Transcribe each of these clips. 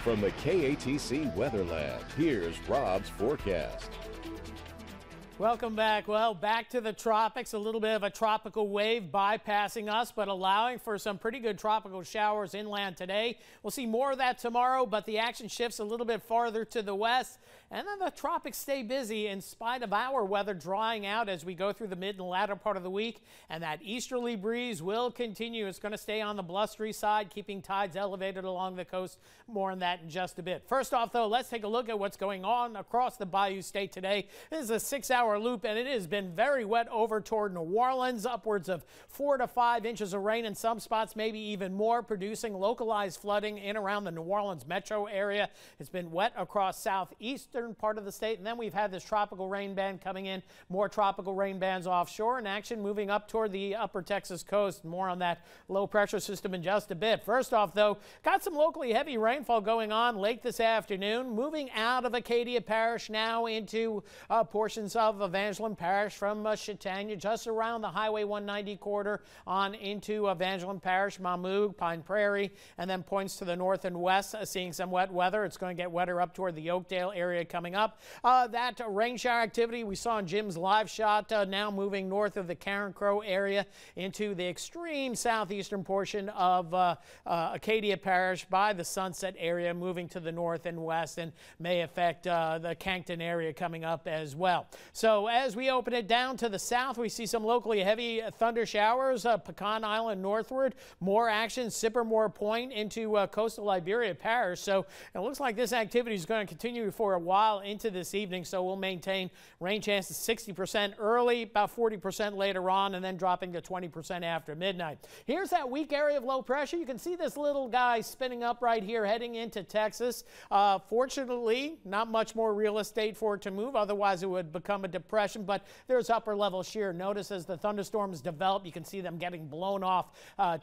From the KATC Weather Lab, here's Rob's forecast. Welcome back. Well, back to the tropics. A little bit of a tropical wave bypassing us, but allowing for some pretty good tropical showers inland today. We'll see more of that tomorrow, but the action shifts a little bit farther to the west. And then the tropics stay busy in spite of our weather drying out as we go through the mid and latter part of the week. And that easterly breeze will continue. It's going to stay on the blustery side, keeping tides elevated along the coast. More on that in just a bit. First off, though, let's take a look at what's going on across the Bayou State today. This is a 6-hour loop, and it has been very wet over toward New Orleans, upwards of 4 to 5 inches of rain in some spots, maybe even more, producing localized flooding in around the New Orleans metro area. It's been wet across southeastern part of the state, and then we've had this tropical rain band coming in, more tropical rain bands offshore, and action moving up toward the upper Texas coast. More on that low pressure system in just a bit. First off, though, got some locally heavy rainfall going on late this afternoon, moving out of Acadia Parish now into portions of Evangeline Parish from Chautauqua, just around the Highway 190 corridor on into Evangeline Parish, Mamou, Pine Prairie, and then points to the north and west, seeing some wet weather. It's going to get wetter up toward the Oakdale area coming up. That rain shower activity we saw in Jim's live shot now moving north of the Karen Crow area into the extreme southeastern portion of Acadia Parish by the Sunset area, moving to the north and west, and may affect the Cancton area coming up as well. So as we open it down to the south, we see some locally heavy thunder showers, Pecan Island northward, more action, Sippermore Point into coastal Liberia Parish. So it looks like this activity is going to continue for a while into this evening, so we'll maintain rain chances 60% early, about 40% later on, and then dropping to 20% after midnight. Here's that weak area of low pressure. You can see this little guy spinning up right here heading into Texas. Fortunately, not much more real estate for it to move, otherwise it would become a depression, but there's upper level shear. Notice as the thunderstorms develop, you can see them getting blown off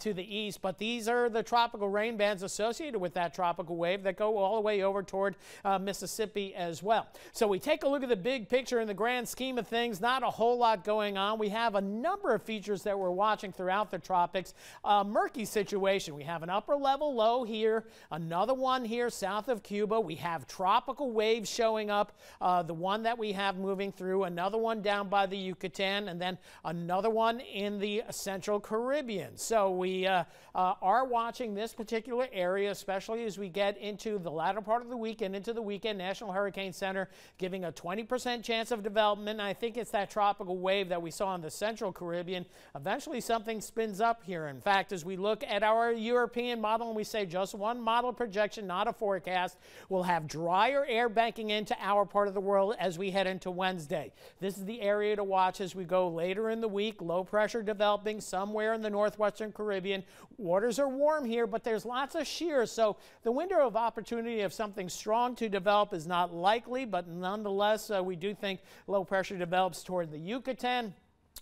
to the east, but these are the tropical rain bands associated with that tropical wave that go all the way over toward Mississippi as well. So we take a look at the big picture in the grand scheme of things. Not a whole lot going on. We have a number of features that we're watching throughout the tropics. Murky situation. We have an upper level low here, another one here south of Cuba. We have tropical waves showing up, the one that we have moving through, another one down by the Yucatan, and then another one in the Central Caribbean. So we are watching this particular area, especially as we get into the latter part of the weekend, into the weekend. National Hurricane Center giving a 20% chance of development. I think it's that tropical wave that we saw in the Central Caribbean. Eventually something spins up here. In fact, as we look at our European model and we say just one model projection, not a forecast, we'll have drier air banking into our part of the world as we head into Wednesday. This is the area to watch as we go later in the week. Low pressure developing somewhere in the northwestern Caribbean. Waters are warm here, but there's lots of shear, so the window of opportunity of something strong to develop is not likely, but nonetheless, we do think low pressure develops toward the Yucatan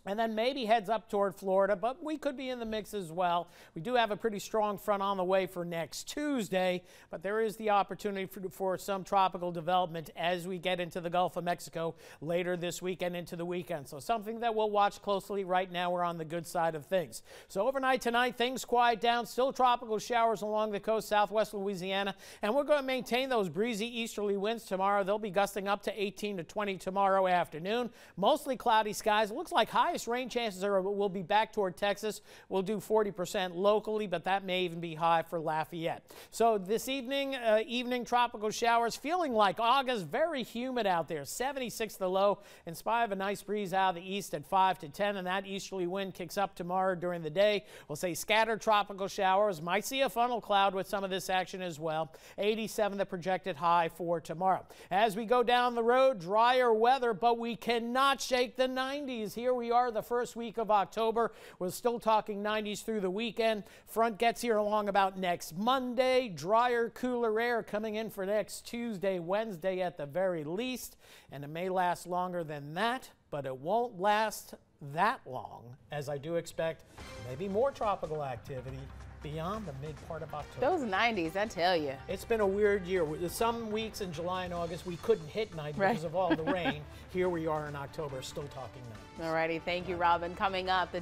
and then maybe heads up toward Florida, but we could be in the mix as well. We do have a pretty strong front on the way for next Tuesday, but there is the opportunity for some tropical development as we get into the Gulf of Mexico later this weekend into the weekend. So something that we'll watch closely. Right now, we're on the good side of things. So overnight tonight, things quiet down. Still tropical showers along the coast, southwest Louisiana, and we're going to maintain those breezy easterly winds tomorrow. They'll be gusting up to 18 to 20 tomorrow afternoon. Mostly cloudy skies. It looks like highest rain chances will be back toward Texas. We'll do 40% locally, but that may even be high for Lafayette. So this evening, evening tropical showers, feeling like August, very humid out there. 76 the low, in spite of a nice breeze out of the east at 5 to 10, and that easterly wind kicks up tomorrow during the day. We'll say scattered tropical showers. Might see a funnel cloud with some of this action as well. 87 the projected high for tomorrow. As we go down the road, drier weather, but we cannot shake the 90s. Here we are the first week of October. We're still talking 90s through the weekend. Front gets here along about next Monday. Drier, cooler air coming in for next Tuesday, Wednesday at the very least. And it may last longer than that, but it won't last that long, as I do expect maybe more tropical activity beyond the mid part of October. Those 90s, I tell you. It's been a weird year. Some weeks in July and August we couldn't hit 90 because of all the rain. Here we are in October still talking 90s. All righty, thank you, Robin. Coming up, the